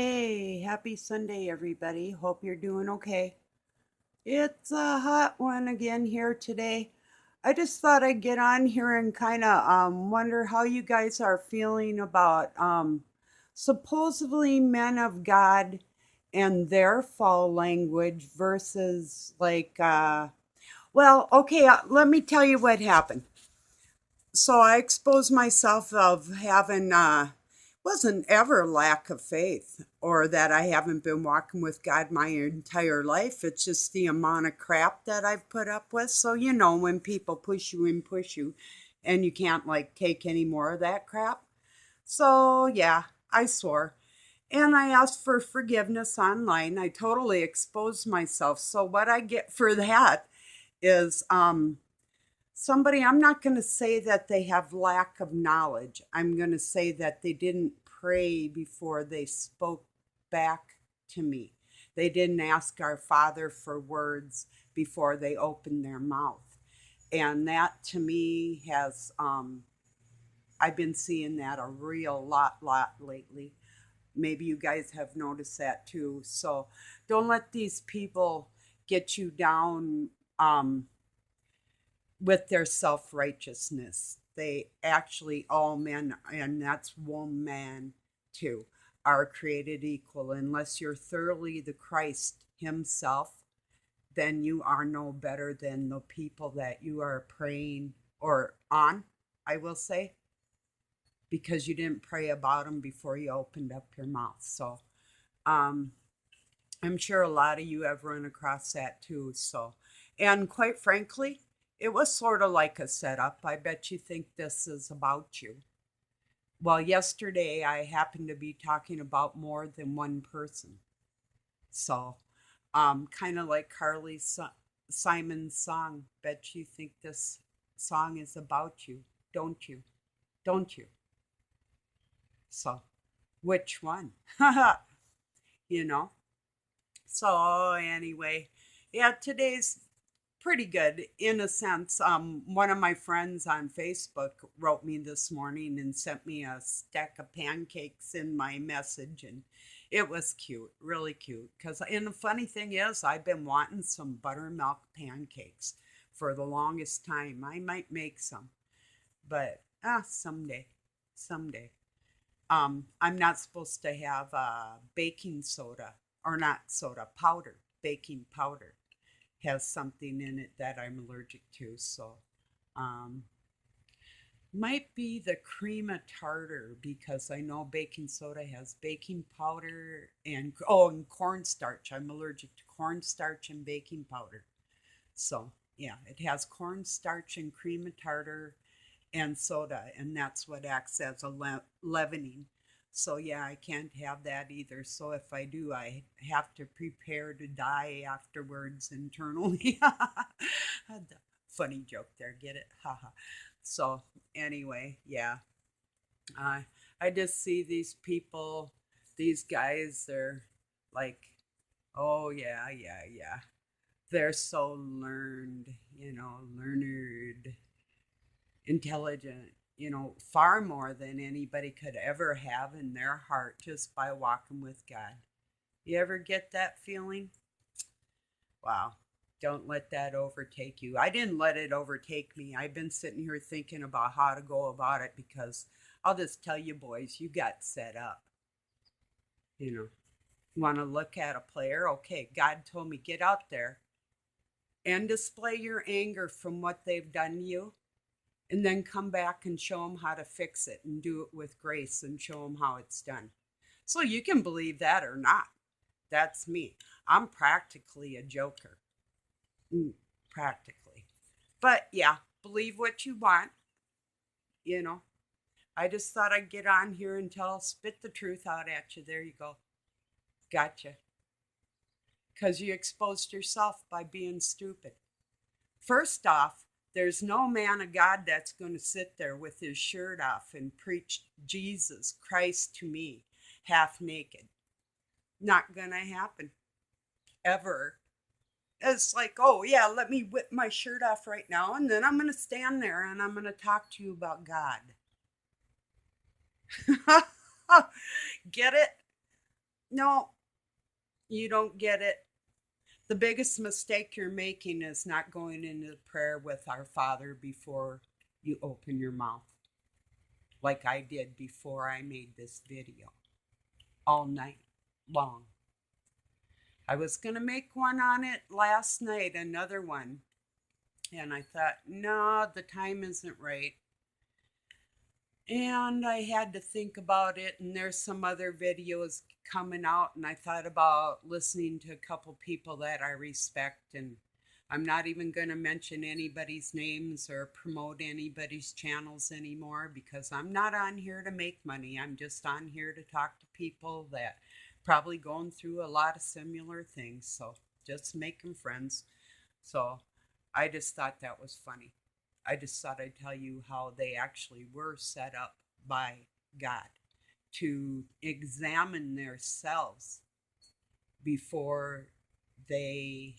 Hey, happy Sunday, everybody. Hope you're doing okay. It's a hot one again here today. I just thought I'd get on here and kind of wonder how you guys are feeling about supposedly men of God and their foul language versus okay, let me tell you what happened. So I exposed myself of having wasn't ever lack of faith or that I haven't been walking with God my entire life. It's just the amount of crap that I've put up with. So when people push you and push you and you can't like take any more of that crap. So yeah, I swore. And I asked for forgiveness online. I totally exposed myself. So what I get for that is somebody, I'm not going to say that they have lack of knowledge. I'm going to say that they didn't pray before they spoke back to me. They didn't ask our Father for words before they opened their mouth. And that to me has, I've been seeing that a real lot lately. Maybe you guys have noticed that too. So don't let these people get you down. With their self righteousness. They actually, all men, and that's woman too, are created equal. Unless you're thoroughly the Christ Himself, then you are no better than the people that you are praying or on, I will say, because you didn't pray about them before you opened up your mouth. So, um, I'm sure a lot of you have run across that too. So, and quite frankly, it was sort of like a setup. I bet you think this is about you. Well, yesterday I happened to be talking about more than one person. So, kind of like Simon's song. Bet you think this song is about you, don't you? Don't you? So, which one? you know? So anyway, yeah, today's pretty good in a sense. One of my friends on Facebook wrote me this morning and sent me a stack of pancakes in my message, and it was cute, really cute. Because, and the funny thing is, I've been wanting some buttermilk pancakes for the longest time. I might make some, but someday, someday. I'm not supposed to have baking soda or not soda powder. Baking powder has something in it that I'm allergic to. So, um, might be the cream of tartar because I know baking soda has baking powder and cornstarch. I'm allergic to cornstarch and baking powder. So, yeah, it has cornstarch and cream of tartar and soda, and that's what acts as a leavening. So, yeah, I can't have that either. So, if I do, I have to prepare to die afterwards internally. Funny joke there, get it? Haha. So, anyway, yeah, I I just see these people, these guys, they're like, oh, yeah, yeah, yeah. They're so learned, learned, intelligent, far more than anybody could ever have in their heart just by walking with God. You ever get that feeling? Wow. Don't let that overtake you. I didn't let it overtake me. I've been sitting here thinking about how to go about it because I'll just tell you, boys, you got set up. You know, want to look at a player? Okay, God told me get out there and display your anger from what they've done to you, and then come back and show them how to fix it and do it with grace and show them how it's done. So you can believe that or not. That's me. I'm practically a joker. Practically. But yeah, believe what you want. You know, I just thought I'd get on here and spit the truth out at you. There you go. Gotcha. Because you exposed yourself by being stupid. First off, there's no man of God that's going to sit there with his shirt off and preach Jesus Christ to me half naked. Not going to happen. Ever. It's like, oh, yeah, let me whip my shirt off right now, and then I'm going to stand there and I'm going to talk to you about God. Get it? No, you don't get it. The biggest mistake you're making is not going into prayer with our Father before you open your mouth, like I did before I made this video, all night long. I was going to make one on it last night, another one, and I thought, no, the time isn't right. And I had to think about it, and there's some other videos coming out, and I thought about listening to a couple people that I respect, and I'm not even going to mention anybody's names or promote anybody's channels anymore, because I'm not on here to make money. I'm just on here to talk to people that probably going through a lot of similar things, so just making friends. So I just thought that was funny. I just thought I'd tell you how they actually were set up by God to examine themselves before they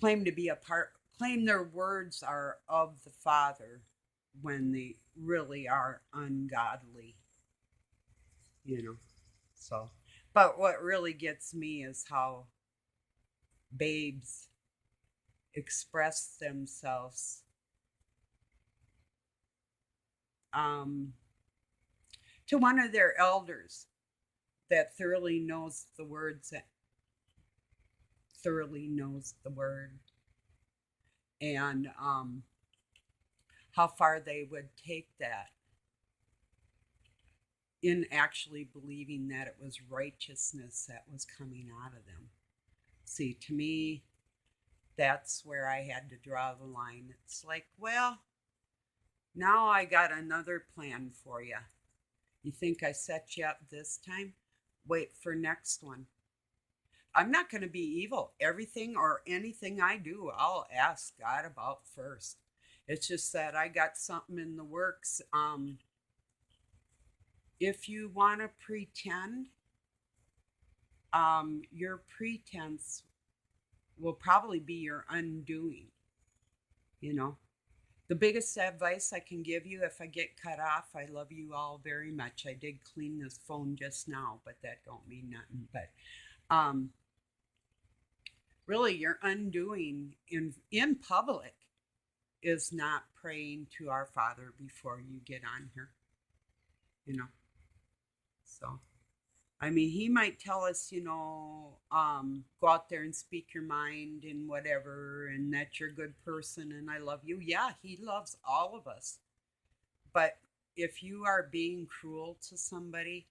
claim their words are of the Father when they really are ungodly, you know. So, but what really gets me is how babes express themselves to one of their elders that thoroughly knows the words, thoroughly knows the word, and how far they would take that in actually believing that it was righteousness that was coming out of them. See, to me, that's where I had to draw the line. It's like, well, now I got another plan for you. You think I set you up this time? Wait for next one. I'm not going to be evil. Everything or anything I do, I'll ask God about first. It's just that I got something in the works. If you want to pretend, your pretense will probably be your undoing, you know. The biggest advice I can give you, if I get cut off, I love you all very much. I did clean this phone just now, but that don't mean nothing. But really, your undoing in public is not praying to our Father before you get on here, you know. So, I mean, he might tell us, you know, go out there and speak your mind and whatever, and that you're a good person and I love you. Yeah, he loves all of us. But if you are being cruel to somebody,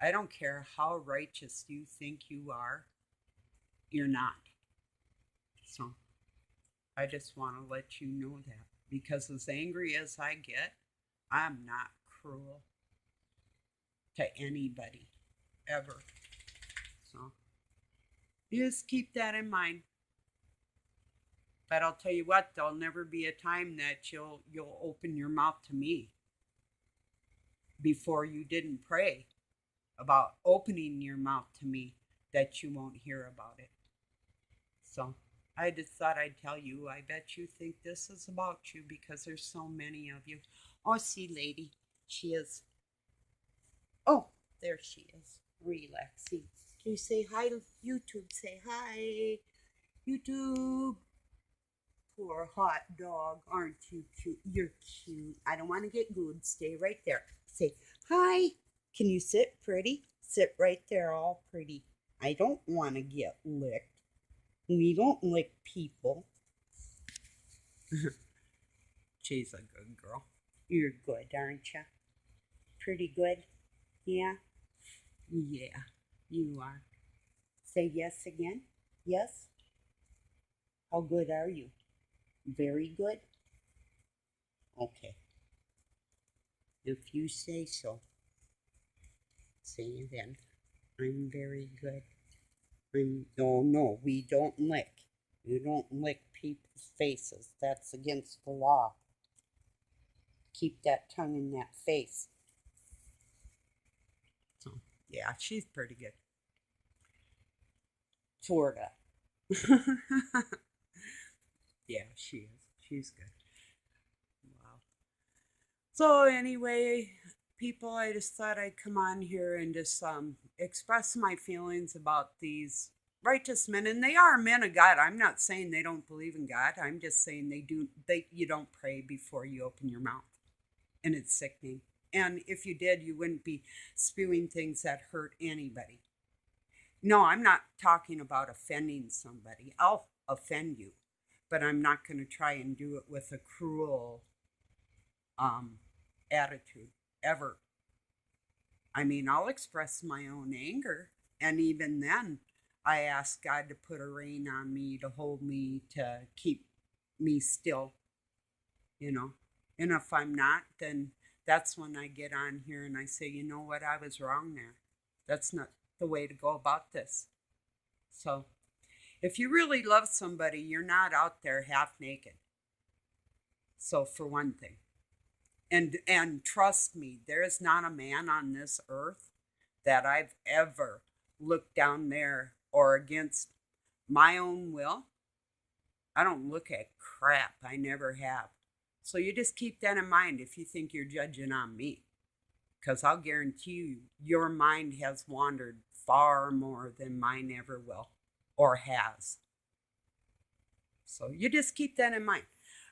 I don't care how righteous you think you are, you're not. So I just want to let you know that, because as angry as I get, I'm not cruel to anybody ever. So you just keep that in mind. But I'll tell you what, there'll never be a time that you'll open your mouth to me before you didn't pray about opening your mouth to me that you won't hear about it. So I just thought I'd tell you. I bet you think this is about you because there's so many of you. Oh, see, lady, she is. Oh, there she is, relaxing. Can you say hi to YouTube? Say hi, YouTube. Poor hot dog, aren't you cute? You're cute. I don't want to get good. Stay right there. Say hi. Can you sit pretty? Sit right there, all pretty. I don't want to get licked. We don't lick people. She's a good girl. You're good, aren't you? Pretty good? Yeah? Yeah, you are. Say yes again. Yes? How good are you? Very good? Okay. If you say so. Say then. I'm very good. Oh no, we don't lick. You don't lick people's faces. That's against the law. Keep that tongue in that face. So, yeah, she's pretty good. Sorta. Yeah, she is. She's good. Wow. So anyway, people, I just thought I'd come on here and just express my feelings about these righteous men, and they are men of God. I'm not saying they don't believe in God. I'm just saying you don't pray before you open your mouth, and it's sickening. And if you did, you wouldn't be spewing things that hurt anybody. No, I'm not talking about offending somebody. I'll offend you, but I'm not going to try and do it with a cruel um, attitude ever. I mean, I'll express my own anger, and even then, I ask God to put a rein on me, to hold me, to keep me still, you know. And if I'm not, then that's when I get on here and I say, you know what, I was wrong there. That's not the way to go about this. So, if you really love somebody, you're not out there half naked. So, for one thing. And trust me, there is not a man on this earth that I've ever looked down there or against my own will. I don't look at crap. I never have. So you just keep that in mind if you think you're judging on me. Because I'll guarantee you, your mind has wandered far more than mine ever will or has. So you just keep that in mind.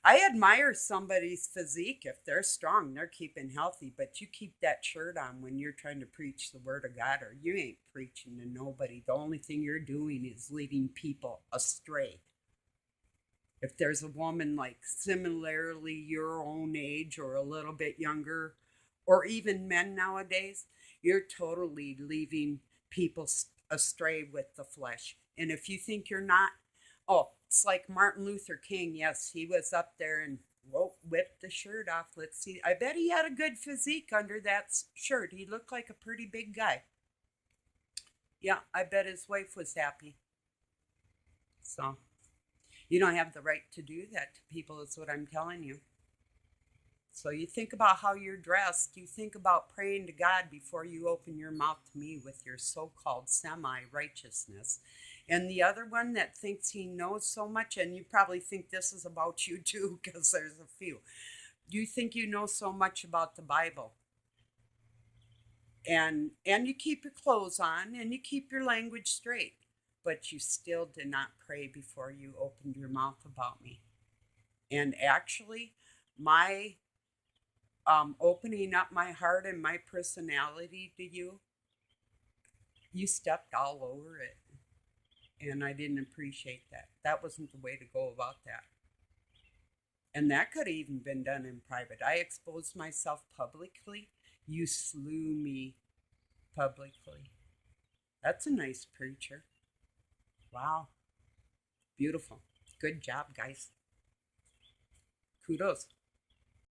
I admire somebody's physique. If they're strong, they're keeping healthy, but you keep that shirt on when you're trying to preach the word of God, or you ain't preaching to nobody. The only thing you're doing is leading people astray. If there's a woman like similarly your own age or a little bit younger, or even men nowadays, you're totally leaving people astray with the flesh. And if you think you're not, oh, it's like Martin Luther King. Yes, he was up there and whipped the shirt off. Let's see. I bet he had a good physique under that shirt. He looked like a pretty big guy. Yeah, I bet his wife was happy. So, you don't have the right to do that to people, is what I'm telling you. So you think about how you're dressed. You think about praying to God before you open your mouth to me with your so-called semi-righteousness. And the other one that thinks he knows so much, and you probably think this is about you too, because there's a few. You think you know so much about the Bible. And you keep your clothes on and you keep your language straight. But you still did not pray before you opened your mouth about me. And actually, my opening up my heart and my personality to you, you stepped all over it. And I didn't appreciate that. That wasn't the way to go about that. And that could have even been done in private. I exposed myself publicly. You slew me publicly. That's a nice preacher. Wow. Beautiful. Good job, guys. Kudos.